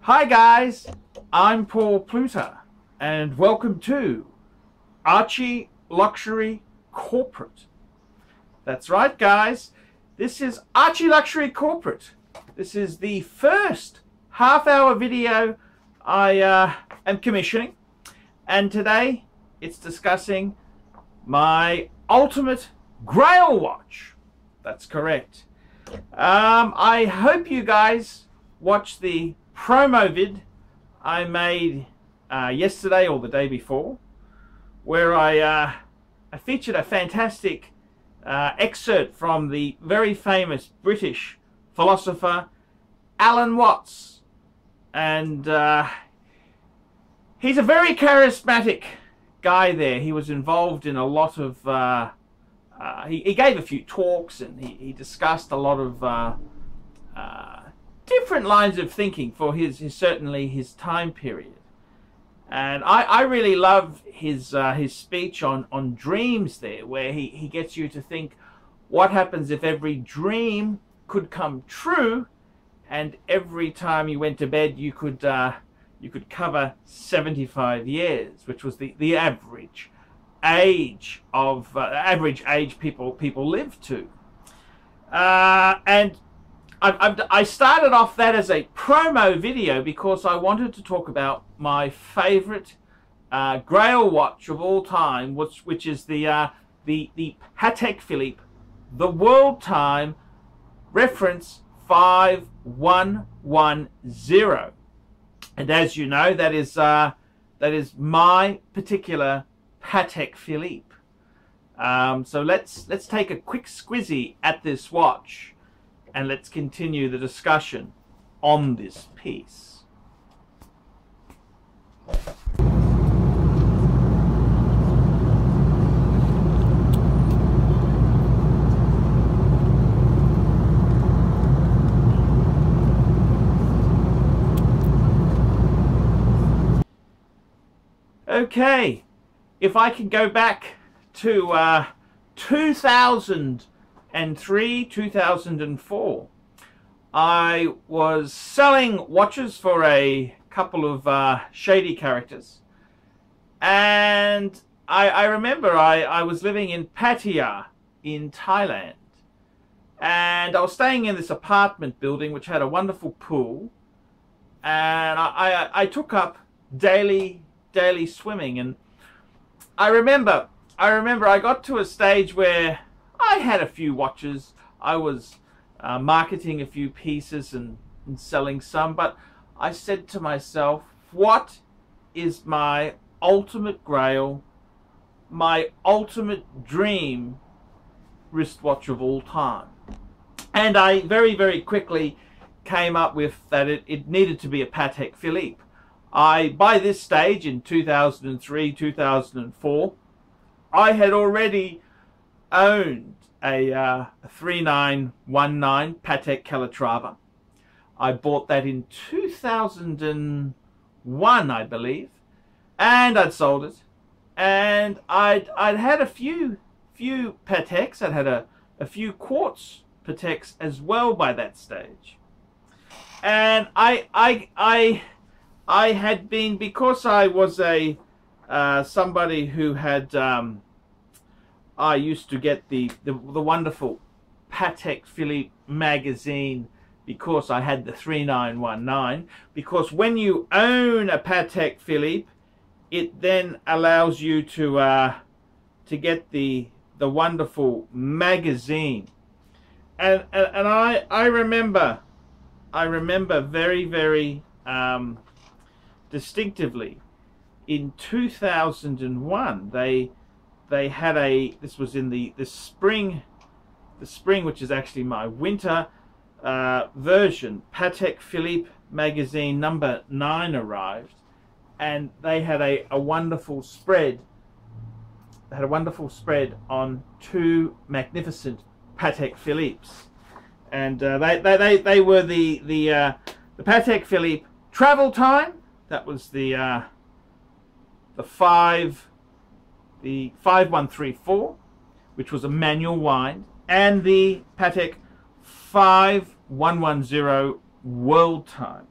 Hi guys, I'm Paul Pluter and welcome to Archie Luxury Corporate. That's right guys, this is Archie Luxury Corporate. This is the first half-hour video I am commissioning, and today it's discussing my ultimate Grail watch. That's correct. I hope you guys watched the promo vid I made yesterday or the day before, where I featured a fantastic excerpt from the very famous British philosopher Alan Watts, and he's a very charismatic guy there. He was involved in a lot of he gave a few talks, and he discussed a lot of different lines of thinking for certainly his time period. And I really love his speech on dreams there, where he gets you to think what happens if every dream could come true, and every time you went to bed you could cover 75 years, which was the average age of people live to. And I started off that as a promo video because I wanted to talk about my favorite Grail watch of all time, which is the Patek Philippe, the WorldTime reference 5110. And as you know, that is my particular Patek Philippe. So let's take a quick squizzy at this watch, and let's continue the discussion on this piece. Okay, if I can go back to 2003, 2004, I was selling watches for a couple of shady characters, and I remember I was living in Pattaya in Thailand, and I was staying in this apartment building which had a wonderful pool, and I took up daily swimming. And I remember I got to a stage where I had a few watches. I was marketing a few pieces and selling some, but I said to myself, what is my ultimate Grail, my ultimate dream wristwatch of all time? And I very quickly came up with that it needed to be a Patek Philippe. By this stage in 2003, 2004, I had already owned a 3919 Patek Calatrava. I bought that in 2001, I believe, and I'd sold it. And I'd had a few Pateks. I'd had a few quartz Pateks as well by that stage. And I had been, because I was a somebody who had I used to get the wonderful Patek Philippe magazine, because I had the 3919, because when you own a Patek Philippe, it then allows you to get the wonderful magazine. And I remember very distinctively, in 2001 they had this was in the spring, which is actually my winter version. Patek Philippe magazine number 9 arrived, and they had a wonderful spread. They had a wonderful spread on 2 magnificent Patek Philippes, and they were the Patek Philippe Travel Time. That was the 5134, which was a manual wind, and the Patek 5110 WorldTime.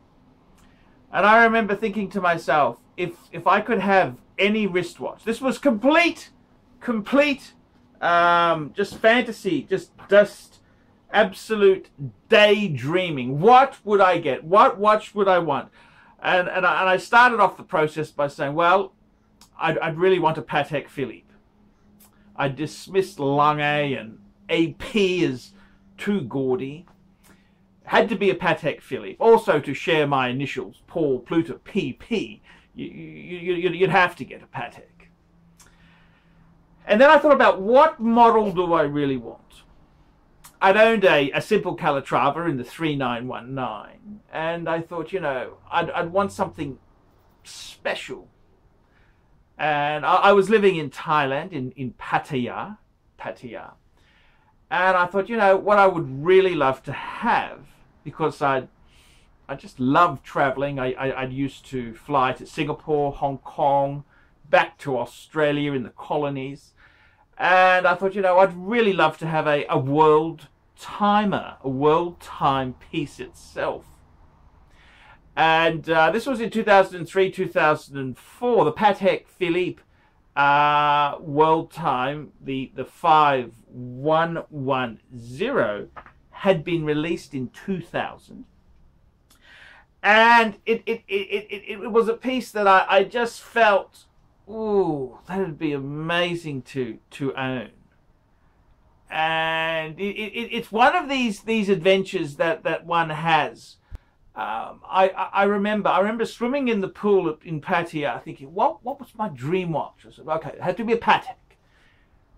And I remember thinking to myself, if I could have any wristwatch, this was complete, just fantasy, just absolute daydreaming. What would I get? What watch would I want? And I started off the process by saying, well, I'd really want a Patek Philippe. I dismissed Lange and AP as too gaudy. Had to be a Patek Philippe. Also, to share my initials, Paul Pluta, PP, you'd have to get a Patek. And then I thought about, what model do I really want? I'd owned a simple Calatrava in the 3919, and I thought, you know, I'd want something special. And I was living in Thailand, in Pattaya, and I thought, you know, what I would really love to have, because I just love traveling. I'd used to fly to Singapore, Hong Kong, back to Australia in the colonies, and I thought, you know, I'd really love to have a world timer, a WorldTime piece itself. And this was in 2003, 2004. The Patek Philippe WorldTime, the 5110, had been released in 2000. And it was a piece that I just felt, ooh, that would be amazing to own. And it's one of these adventures that one has. I remember swimming in the pool in Pattaya, thinking, what was my dream watch? I said, okay, it had to be a Patek.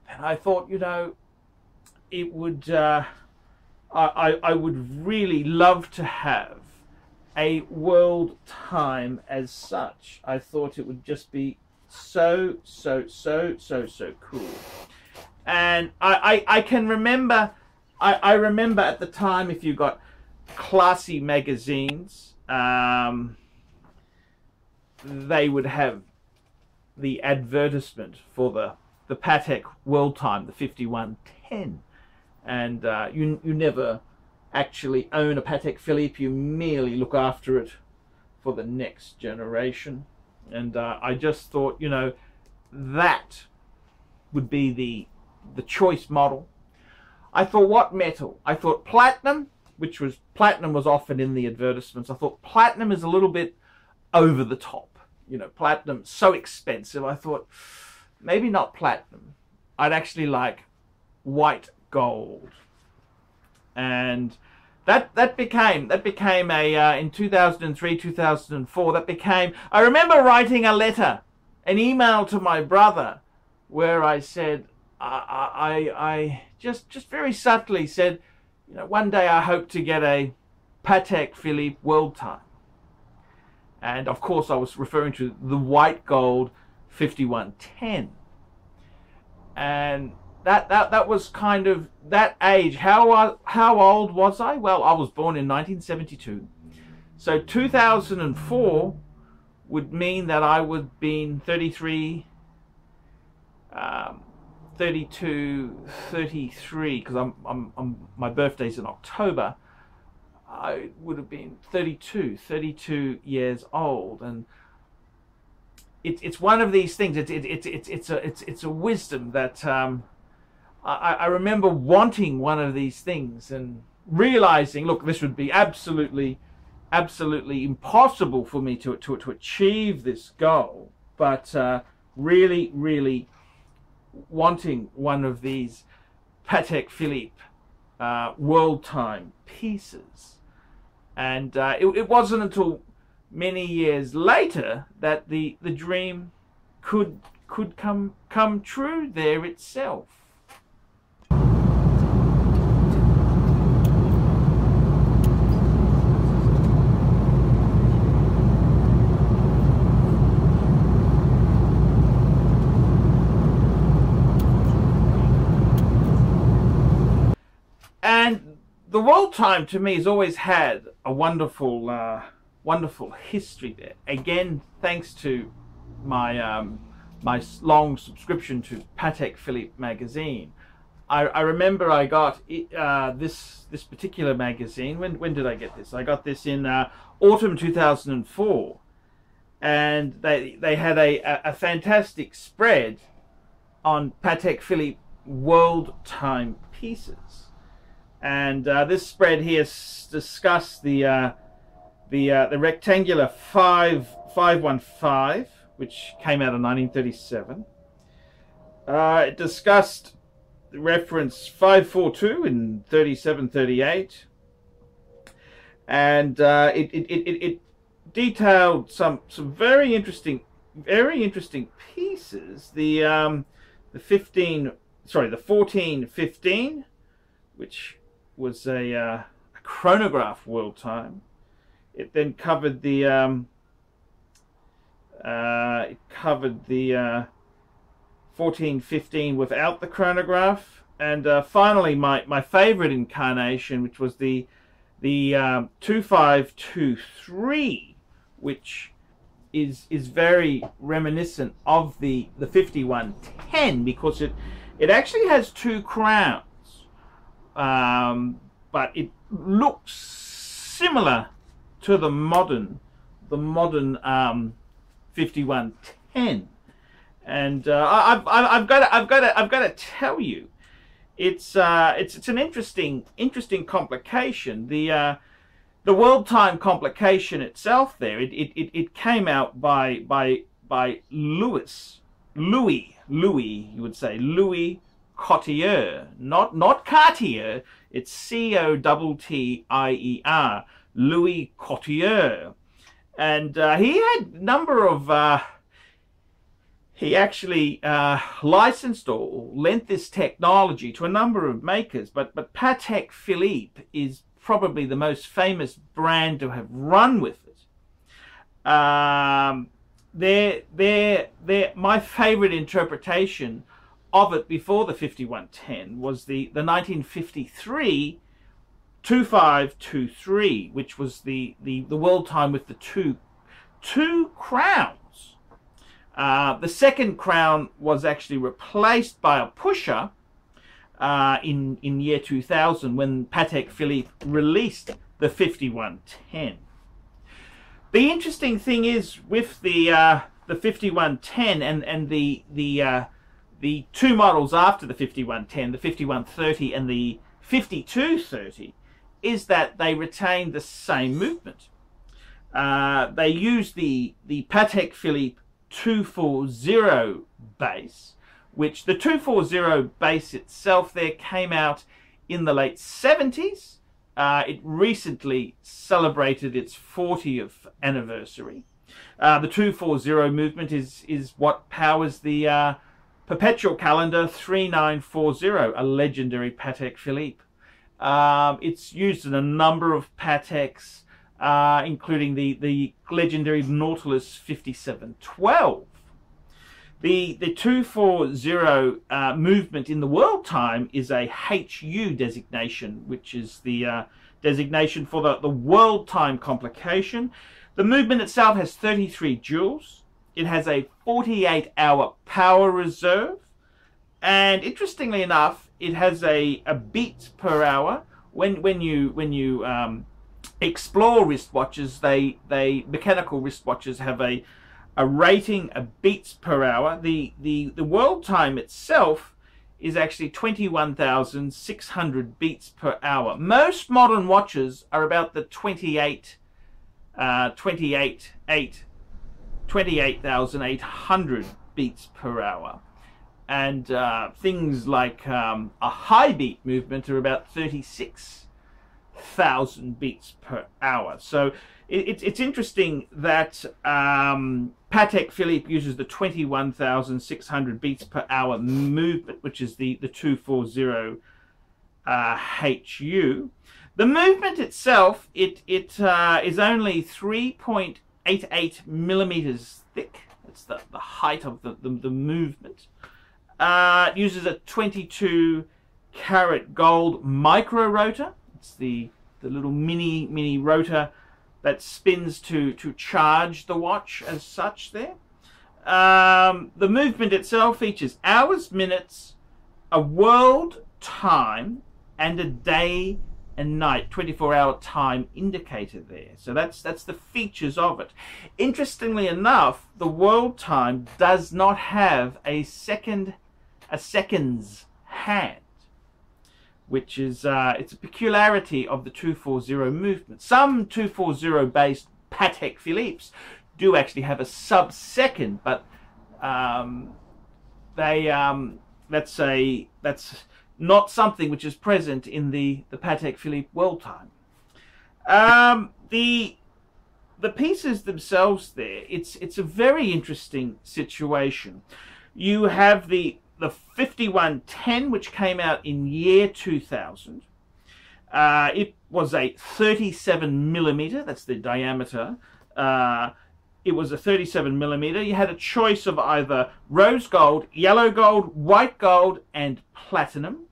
And I thought, you know, it would, I would really love to have a WorldTime as such. I thought it would just be so cool. And I can remember, I remember at the time, if you got classy magazines, they would have the advertisement for the Patek WorldTime, the 5110, and you never actually own a Patek Philippe. You merely look after it for the next generation. And I just thought, you know, that would be the choice model. I thought, what metal? I thought platinum, which was, platinum was often in the advertisements. I thought platinum is a little bit over the top. You know, platinum, so expensive. I thought, maybe not platinum. I'd actually like white gold. And that became a, in 2003, 2004, that became, I remember writing a letter, an email to my brother, where I said, I just very subtly said, you know, one day I hope to get a Patek Philippe WorldTime. And of course I was referring to the white gold 5110. And that was kind of that age. How old was I? Well, I was born in 1972. So 2004 would mean that I would have been 33, 32, 33, because my birthday's in October. I would have been 32 years old, and it's one of these things. It's a wisdom that I remember wanting one of these things and realizing, look, this would be absolutely impossible for me to achieve this goal, but really wanting one of these Patek Philippe WorldTime pieces. And it wasn't until many years later that the dream could come true there itself. And the WorldTime to me has always had a wonderful history there. Again, thanks to my my long subscription to Patek Philippe magazine, I remember I got this particular magazine. When did I get this? I got this in autumn 2004, and they had a fantastic spread on Patek Philippe WorldTime pieces, and this spread here discussed the rectangular 515, which came out in 1937. It discussed the reference 542 in 37-38, and it detailed some very interesting pieces. The 1415, which was a chronograph WorldTime. It then covered the 1415 without the chronograph, and finally my favorite incarnation, which was the 2523, which is very reminiscent of the 5110, because it actually has two crowns, but it looks similar to the modern 5110. And I've got to tell you, it's an interesting complication. The WorldTime complication itself there, it came out by Louis, you would say, Louis Cottier, not Cartier. It's Cottier, Louis Cottier, and he had a number of. He actually licensed or lent this technology to a number of makers, but Patek Philippe is probably the most famous brand to have run with it. My favorite interpretation of it before the 5110 was the 1953 2523, which was the WorldTime with the two crowns. The second crown was actually replaced by a pusher in year 2000, when Patek Philippe released the 5110. The interesting thing is with the 5110 and the two models after the 5110, the 5130 and the 5230, is that they retain the same movement. They use the Patek Philippe 240 base, which the 240 base itself there came out in the late 70s. It recently celebrated its 40th anniversary. The 240 movement is what powers the perpetual calendar 3940, a legendary Patek Philippe. It's used in a number of Pateks, including the legendary Nautilus 5712. The 240 movement in the WorldTime is a HU designation, which is the designation for the WorldTime complication. The movement itself has 33 joules. It has a 48-hour power reserve, and interestingly enough, it has a beats per hour. When you explore wristwatches, mechanical wristwatches have a rating of beats per hour. The WorldTime itself is actually 21,600 beats per hour. Most modern watches are about the 28,800 beats per hour, and things like a high beat movement are about 36,000 beats per hour. So it's interesting that Patek Philippe uses the 21,600 beats per hour movement, which is the 240 HU. The movement itself, it is only 3.88 millimeters thick. That's the height of the movement. It uses a 22 karat gold micro rotor. It's the little mini rotor that spins to charge the watch as such there. The movement itself features hours, minutes, a world time and a day and night 24-hour time indicator there. So that's the features of it. Interestingly enough, the WorldTime does not have a seconds hand, which is it's a peculiarity of the 240 movement. Some 240 based Patek Philippe's do actually have a sub-second, but that's not something which is present in the Patek Philippe WorldTime. The pieces themselves there, it's a very interesting situation. You have the 5110, which came out in year 2000. It was a 37mm, that's the diameter. It was a 37mm. You had a choice of either rose gold, yellow gold, white gold, and platinum.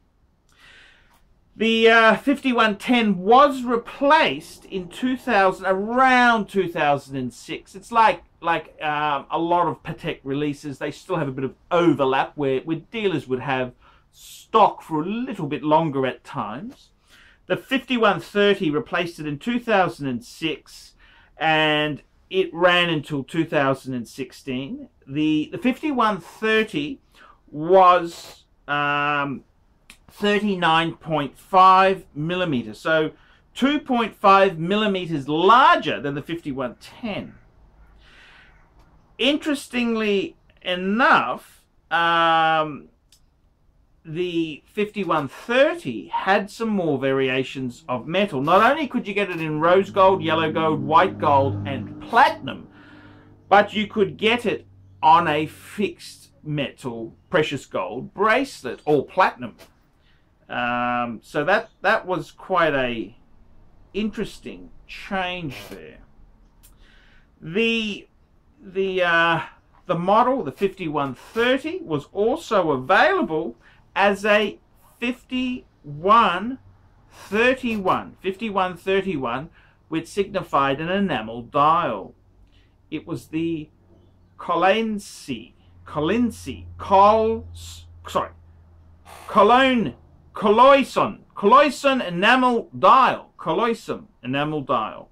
The 5110 was replaced in 2000, around 2006. It's like a lot of Patek releases. They still have a bit of overlap where dealers would have stock for a little bit longer at times. The 5130 replaced it in 2006, and it ran until 2016. The 5130 was 39.5 millimeters, so 2.5 millimeters larger than the 5110. Interestingly enough, the 5130 had some more variations of metal. Not only could you get it in rose gold, yellow gold, white gold, and platinum, but you could get it on a fixed metal precious gold bracelet, all platinum. So that was quite a interesting change there. The model, the 5130, was also available as a 5131, which signified an enamel dial. It was the Cologne enamel dial. Cologne enamel dial.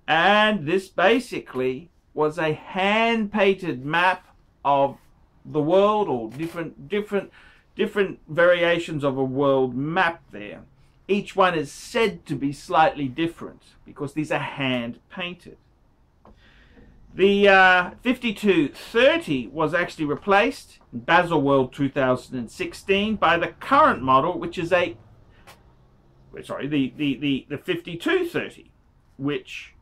And this basically was a hand-painted map of the world, or different variations of a world map there. Each one is said to be slightly different because these are hand-painted. The 5230 was actually replaced in Baselworld 2016 by the current model, which is the 5230, which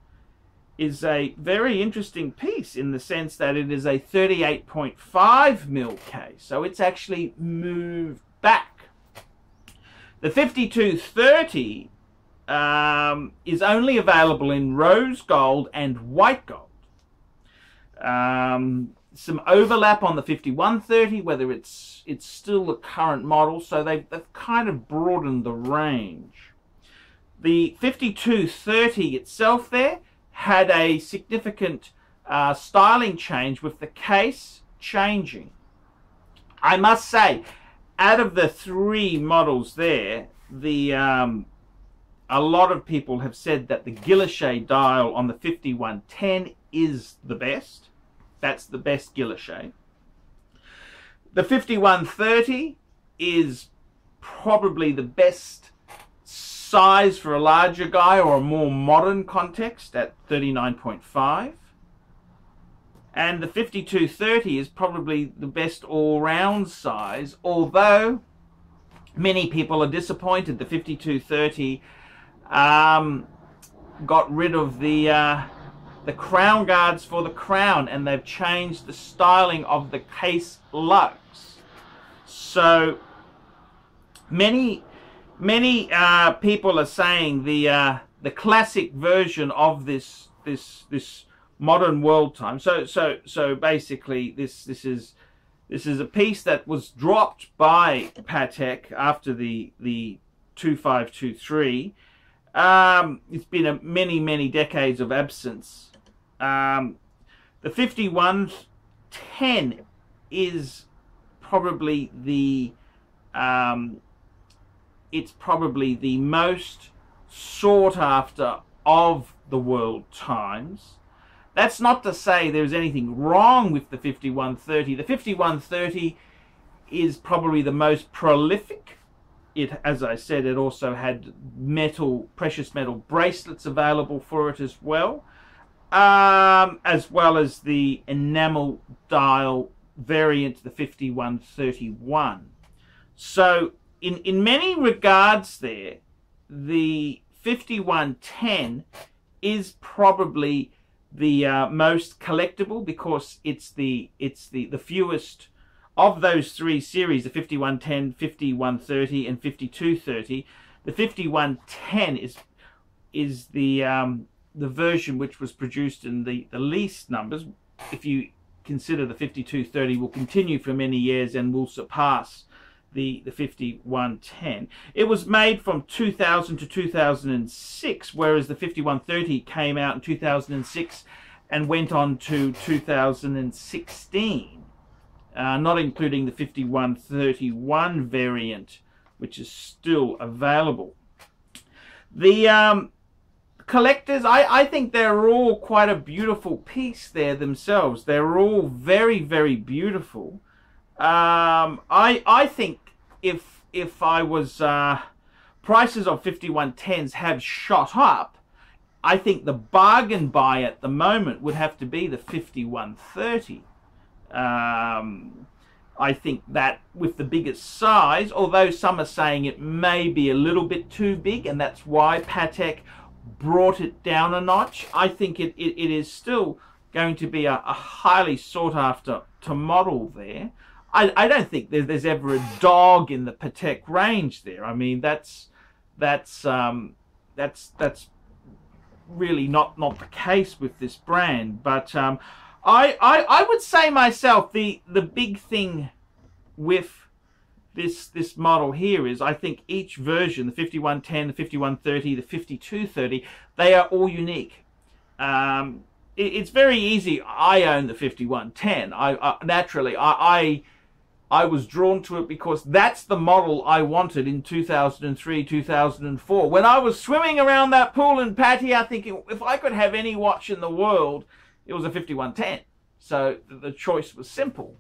is a very interesting piece in the sense that it is a 38.5mm case, so it's actually moved back. The 5230 is only available in rose gold and white gold. Some overlap on the 5130, whether it's still the current model, so they've kind of broadened the range. The 5230 itself there had a significant styling change with the case changing. I must say, out of the three models there, a lot of people have said that the guilloche dial on the 5110 is the best. That's the best guilloche. The 5130 is probably the best size for a larger guy or a more modern context at 39.5. And the 5230 is probably the best all-round size, although many people are disappointed the 5230 got rid of the crown guards for the crown, and they've changed the styling of the case lugs. So many people are saying the classic version of this modern WorldTime. So basically this is a piece that was dropped by Patek after the 2523. It's been many decades of absence. The 5110 is probably the it's probably the most sought after of the World Times. That's not to say there's anything wrong with the 5130. The 5130 is probably the most prolific. It, as I said, it also had precious metal bracelets available for it as well as the enamel dial variant, the 5131. So in many regards there, the 5110 is probably the most collectible, because it's the fewest of those three series, the 5110, 5130 and 5230. The 5110 is the version which was produced in the least numbers. If you consider the 5230 will continue for many years and will surpass the 5110. It was made from 2000 to 2006, whereas the 5130 came out in 2006 and went on to 2016, not including the 5131 variant, which is still available. The collectors, I think they're all quite a beautiful piece there themselves. They're all very, very beautiful. I think if I was prices of 5110s have shot up, I think the bargain buy at the moment would have to be the 5130. I think that with the biggest size, although some are saying it may be a little bit too big, and that's why Patek brought it down a notch, I think it is still going to be a highly sought after model there. I don't think there's ever a dog in the Patek range there. I mean, that's really not the case with this brand. But I would say myself, the big thing with this model here is, I think each version, the 5110, the 5130, the 5230, they are all unique. It's very easy. I own the 5110. Naturally, I was drawn to it because that's the model I wanted in 2003, 2004. When I was swimming around that pool in Pattaya thinking, if I could have any watch in the world, it was a 5110. So the choice was simple.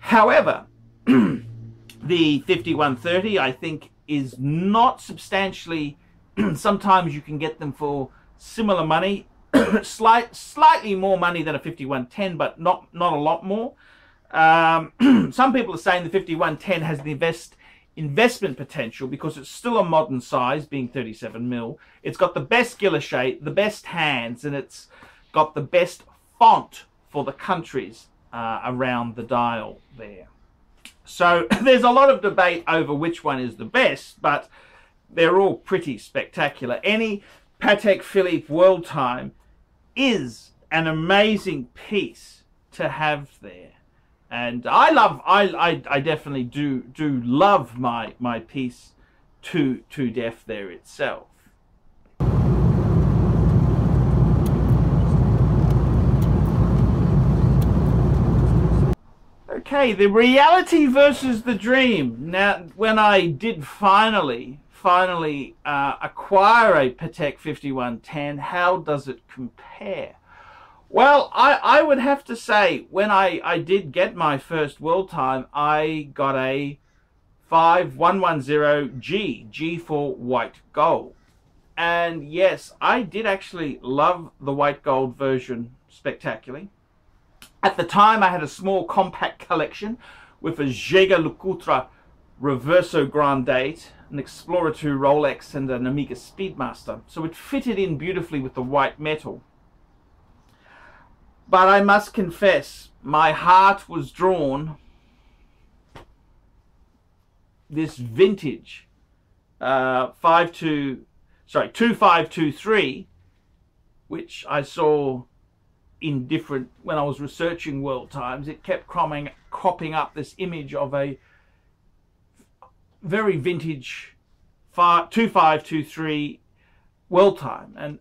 However, the 5130, I think, is not substantially, sometimes you can get them for similar money, slightly more money than a 5110, but not a lot more. Some people are saying the 5110 has the investment potential because it's still a modern size, being 37mm. It's got the best guilloche, the best hands, and it's got the best font for the countries around the dial there. So there's a lot of debate over which one is the best, but they're all pretty spectacular. Any Patek Philippe WorldTime is an amazing piece to have there. And I definitely do love my piece to death there itself. Okay, the reality versus the dream. Now, when I did finally acquire a Patek 5110, how does it compare? Well, I would have to say, when I did get my first WorldTime, I got a 5110G, G for white gold. And yes, I did actually love the white gold version spectacularly. At the time, I had a small compact collection with a Jaeger-LeCoultre Reverso Grand Date, an Explorer 2 Rolex, and an Omega Speedmaster. So it fitted in beautifully with the white metal. But I must confess, my heart was drawn this vintage 2523, which I saw in different, when I was researching WorldTimes, it kept cropping up this image of a very vintage 2523 WorldTime, and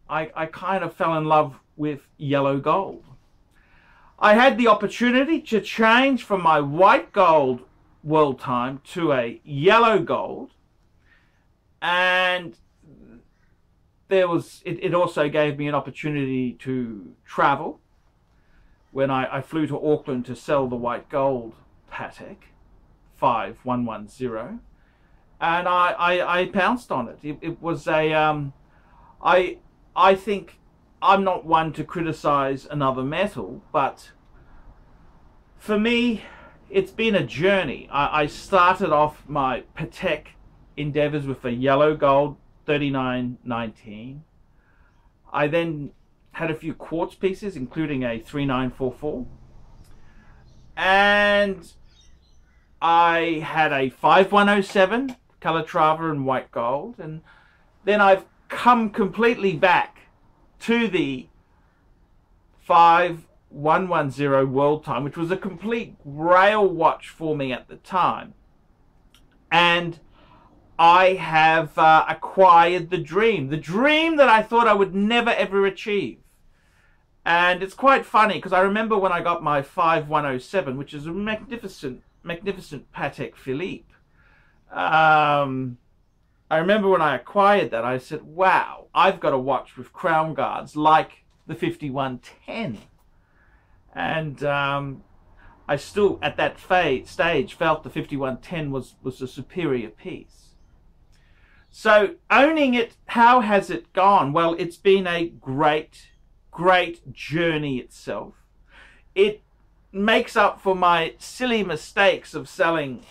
I kind of fell in love with yellow gold. I had the opportunity to change from my white gold WorldTime to a yellow gold, and it also gave me an opportunity to travel when I flew to Auckland to sell the white gold Patek 5110, and I pounced on it. It was a I think I'm not one to criticize another metal, but for me it's been a journey. I started off my Patek endeavors with a yellow gold 3919. I then had a few quartz pieces, including a 3944, and I had a 5107 Calatrava in white gold, and then I've come completely back to the 5110 WorldTime, which was a complete Grail watch for me at the time, and I have acquired the dream that I thought I would never ever achieve. And it's quite funny because I remember when I got my 5107, which is a magnificent Patek Philippe. I remember when I acquired that, I said, wow, I've got a watch with crown guards like the 5110. And I still, at that stage, felt the 5110 was a superior piece. So owning it, how has it gone? Well, it's been a great journey itself. It makes up for my silly mistakes of selling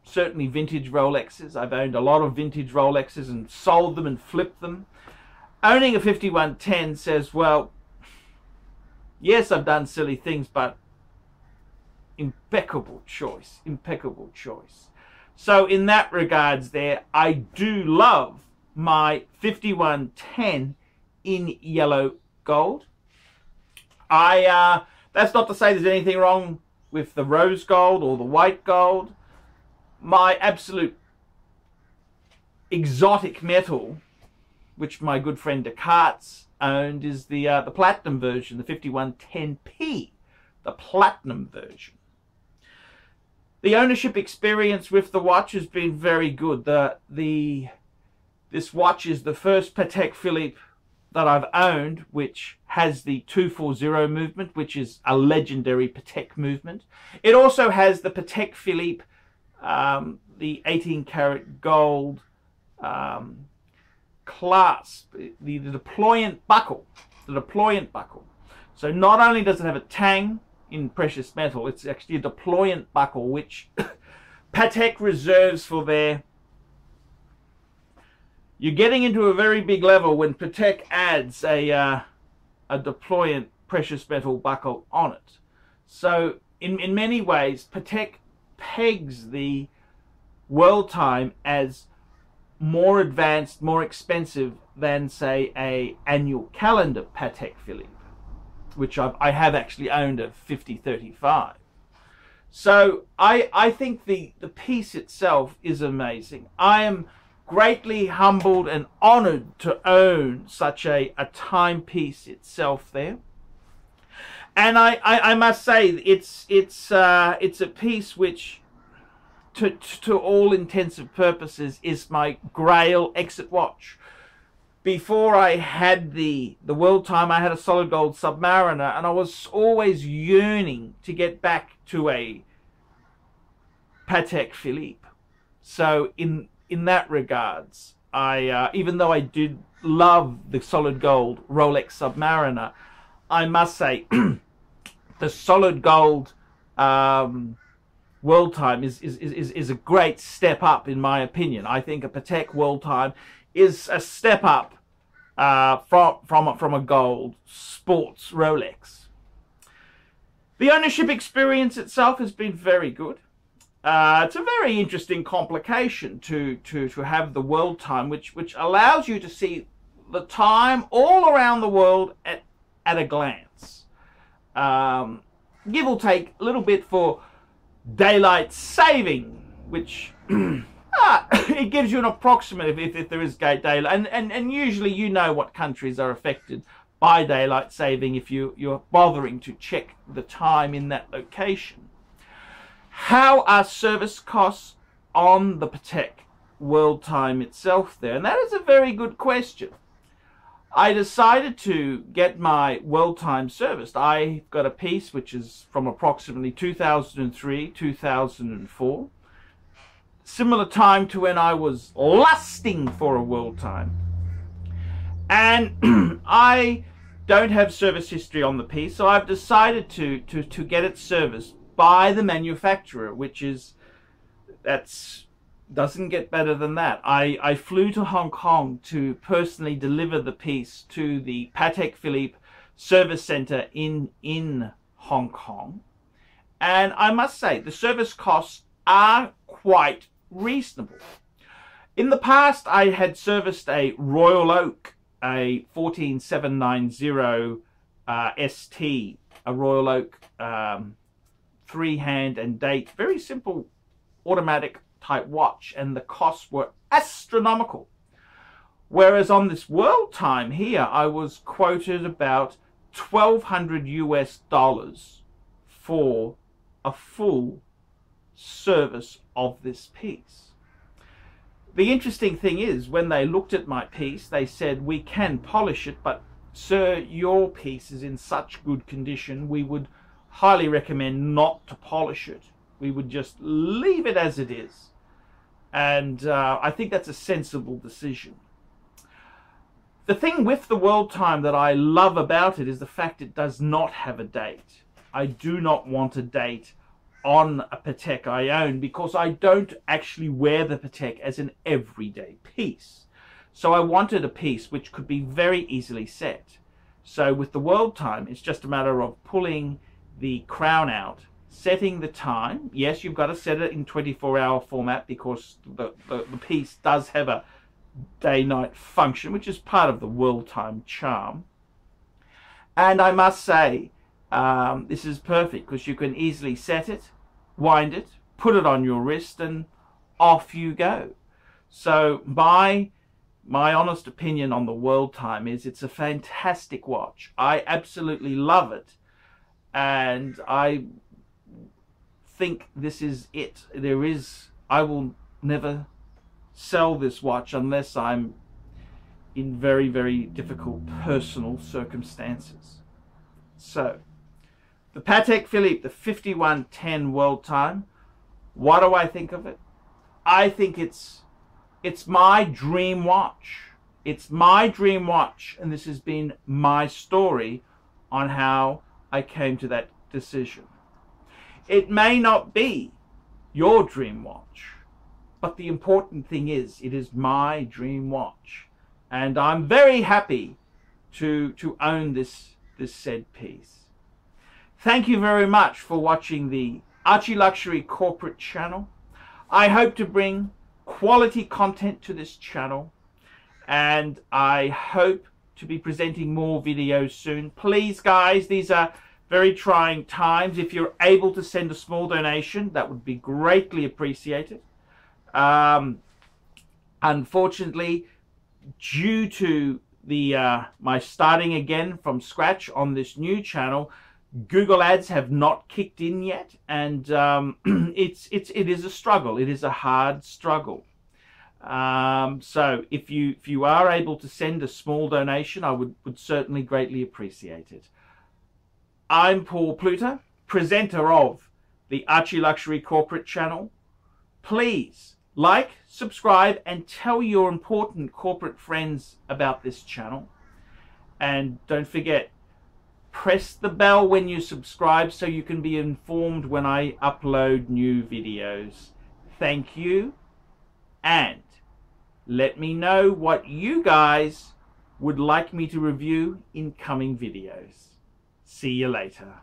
certainly vintage Rolexes. I've owned a lot of vintage Rolexes and sold them and flipped them. Owning a 5110 says, well, yes, I've done silly things, but impeccable choice, impeccable choice. So in that regards there, I do love my 5110 in yellow gold. That's not to say there's anything wrong with the rose gold or the white gold. My absolute exotic metal, which my good friend Descartes owned, is the platinum version, the 5110p, the platinum version. The ownership experience with the watch has been very good. This watch is the first Patek Philippe that I've owned which has the 240 movement, which is a legendary Patek movement. It also has the Patek Philippe, the 18 karat gold clasp, the deployant buckle. The deployant buckle. So not only does it have a tang in precious metal, it's actually a deployant buckle, which Patek reserves for their... You're getting into a very big level when Patek adds a deployant precious metal buckle on it. So in many ways, Patek pegs the WorldTime as more advanced, more expensive than, say, a annual calendar Patek Philippe, which I have actually owned a 5035. So I think the piece itself is amazing. I am greatly humbled and honored to own such a timepiece itself there. And I must say it's a piece which to all intents and purposes is my Grail exit watch. Before I had the WorldTime, I had a solid gold Submariner, and I was always yearning to get back to a Patek Philippe. So in that regards, I even though I did love the solid gold Rolex Submariner, I must say the solid gold WorldTime is a great step up in my opinion. I think a Patek WorldTime is a step up from a gold sports Rolex. The ownership experience itself has been very good. It's a very interesting complication to have the WorldTime, which allows you to see the time all around the world at a glance. Give or take a little bit for daylight saving, which it gives you an approximate if there is daylight, and usually you know what countries are affected by daylight saving if you're bothering to check the time in that location. how are service costs on the Patek WorldTime itself there? And that is a very good question. I decided to get my WorldTime serviced. I got a piece which is from approximately 2003, 2004. Similar time to when I was lusting for a WorldTime. And I don't have service history on the piece, so I've decided to get it serviced by the manufacturer, which is, doesn't get better than that. I flew to Hong Kong to personally deliver the piece to the Patek Philippe service center in Hong Kong. And I must say, the service costs are quite reasonable. In the past, I had serviced a Royal Oak, a 14790 ST, a Royal Oak freehand and date, very simple automatic type watch, and the costs were astronomical. Whereas on this WorldTime here, I was quoted about $1,200 US for a full service of this piece. The interesting thing is, when they looked at my piece, they said, we can polish it, but sir, your piece is in such good condition, we would highly recommend not to polish it. We would just leave it as it is. And I think that's a sensible decision. The thing with the WorldTime that I love about it is the fact it does not have a date. I do not want a date on a Patek I own, because I don't actually wear the Patek as an everyday piece. So I wanted a piece which could be very easily set. So with the WorldTime, it's just a matter of pulling the crown out, setting the time. Yes, you've got to set it in 24-hour format, because the piece does have a day-night function, which is part of the WorldTime charm. And I must say, this is perfect, because you can easily set it, wind it, put it on your wrist, and off you go. So my honest opinion on the WorldTime is it's a fantastic watch. I absolutely love it, and I think this is it. I will never sell this watch unless I'm in very, very difficult personal circumstances. So the Patek Philippe, the 5110 WorldTime, what do I think of it? I think it's my dream watch. It's my dream watch, and this has been my story on how I came to that decision. It may not be your dream watch, but the important thing is, it is my dream watch, and I'm very happy to own this said piece. Thank you very much for watching the ArchieLuxury corporate channel. I hope to bring quality content to this channel, and I hope to be presenting more videos soon. Please guys, these are very trying times. If you're able to send a small donation, that would be greatly appreciated. Unfortunately, due to my starting again from scratch on this new channel, Google ads have not kicked in yet, and it is a struggle. It is a hard struggle. So if you are able to send a small donation, I would certainly greatly appreciate it. I'm Paul Pluter, presenter of the ArchieLuxury corporate channel. Please like, subscribe, and tell your important corporate friends about this channel. And don't forget, press the bell when you subscribe so you can be informed when I upload new videos. Thank you, and let me know what you guys would like me to review in coming videos. See you later.